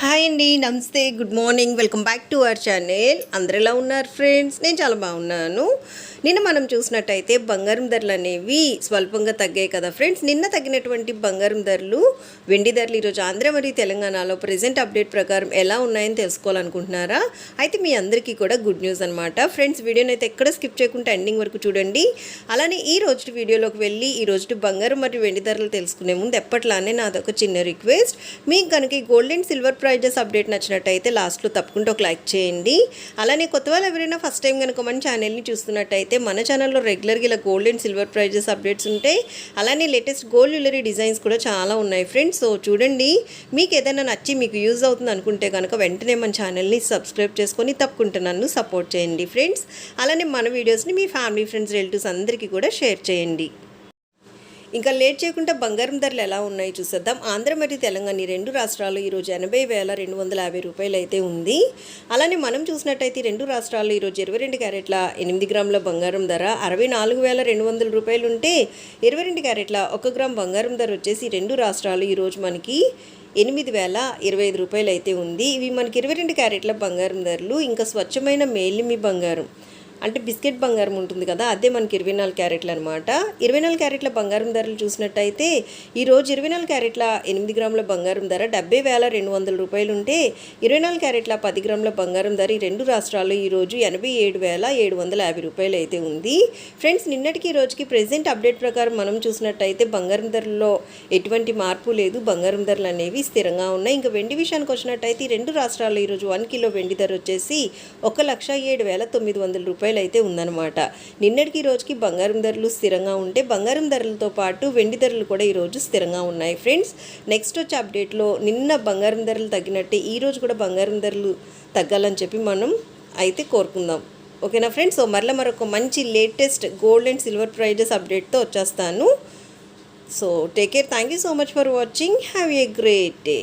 Hi అండి, నమస్తే, good morning, welcome back to our channel. అందరు ఎలా ఉన్నారు ఫ్రెండ్స్? నేను చాలా బాగున్నాను. నిన్న మనం చూసినట్టయితే బంగారం ధరలు అనేవి స్వల్పంగా తగ్గాయి కదా ఫ్రెండ్స్. నిన్న తగ్గినటువంటి బంగారం ధరలు, వెండి ధరలు ఈరోజు ఆంధ్ర మరియు తెలంగాణలో ప్రజెంట్ అప్డేట్ ప్రకారం ఎలా ఉన్నాయని తెలుసుకోవాలనుకుంటున్నారా? అయితే మీ అందరికీ కూడా గుడ్ న్యూస్ అనమాట ఫ్రెండ్స్. వీడియోని అయితే ఎక్కడ స్కిప్ చేయకుండా ఎండింగ్ వరకు చూడండి. అలానే ఈ రోజు వీడియోలోకి వెళ్ళి ఈ రోజు బంగారం మరియు వెండి ధరలు తెలుసుకునే ముందు ఎప్పట్లానే నాదొక చిన్న రిక్వెస్ట్. మీకు కనుక ఈ gold and silver prizes update నచ్చినట్టయితే లాస్ట్లో తప్పకుండా ఒక లైక్ చేయండి. అలానే కొత్త వాళ్ళు ఎవరైనా ఫస్ట్ టైం కనుక మన ఛానల్ని చూస్తున్నట్టయితే మన ఛానల్లో రెగ్యులర్గా ఇలా gold and silver prizes updates ఉంటాయి. అలానే లేటెస్ట్ గోల్డ్ జ్యువెలరీ డిజైన్స్ కూడా చాలా ఉన్నాయి ఫ్రెండ్స్. సో చూడండి, మీకు ఏదైనా నచ్చి మీకు యూజ్ అవుతుంది అనుకుంటే కనుక వెంటనే మన ఛానల్ని సబ్స్క్రైబ్ చేసుకొని తప్పకుండా నన్ను సపోర్ట్ చేయండి ఫ్రెండ్స్. అలానే మన వీడియోస్ని మీ ఫ్యామిలీ, ఫ్రెండ్స్, రిలేటివ్స్ అందరికీ కూడా షేర్ చేయండి. ఇంకా లేట్ చేయకుండా బంగారం ధరలు ఎలా ఉన్నాయి చూసేద్దాం. ఆంధ్ర మరియు తెలంగాణ ఈ రెండు రాష్ట్రాల్లో ఈరోజు 80,250 రూపాయలు అయితే ఉంది. అలానే మనం చూసినట్టయితే రెండు రాష్ట్రాల్లో ఈరోజు 22 క్యారెట్ల 8 గ్రాముల బంగారం ధర 64,200 రూపాయలు ఉంటే, 22 క్యారెట్ల 1 గ్రామ్ బంగారం ధర వచ్చేసి రెండు రాష్ట్రాలు ఈరోజు మనకి 8,025 రూపాయలు అయితే ఉంది. ఇవి మనకి 22 క్యారెట్ల బంగారం ధరలు. ఇంకా స్వచ్ఛమైన మేలిమి బంగారం అంటే బిస్కెట్ బంగారం ఉంటుంది కదా, అదే మనకి 24 క్యారెట్లు అనమాట. 24 క్యారెట్ల బంగారం ధరలు చూసినట్టయితే ఈరోజు 24 క్యారెట్ల 8 గ్రాముల బంగారం ధర 70,200 రూపాయలు ఉంటే, 24 క్యారెట్ల 10 గ్రాముల బంగారం ధర ఈ రెండు రాష్ట్రాల్లో ఈరోజు 87,750 రూపాయలు అయితే ఉంది ఫ్రెండ్స్. నిన్నటికి ఈ రోజుకి ప్రెజెంట్ అప్డేట్ ప్రకారం మనం చూసినట్టయితే బంగారం ధరల్లో ఎటువంటి మార్పు లేదు. బంగారం ధరలు అనేవి స్థిరంగా ఉన్నాయి. ఇంకా వెండి విషయానికి వచ్చినట్టయితే ఈ రెండు రాష్ట్రాల్లో ఈరోజు 1 కిలో వెండి ధర వచ్చేసి 1,07,900 రూపాయలు అయితే ఉందన్నమాట. నిన్నటికి రోజుకి బంగారం ధరలు స్థిరంగా ఉంటే, బంగారం ధరలతో పాటు వెండి ధరలు కూడా ఈరోజు స్థిరంగా ఉన్నాయి ఫ్రెండ్స్. నెక్స్ట్ వచ్చే అప్డేట్లో నిన్న బంగారం ధరలు తగ్గినట్టే ఈరోజు కూడా బంగారం ధరలు తగ్గాలని చెప్పి మనం అయితే కోరుకుందాం. ఓకేనా ఫ్రెండ్స్? సో మరొక మంచి latest gold and silver prices అప్డేట్తో వచ్చేస్తాను. So take care, thank you so much for watching, have a great day.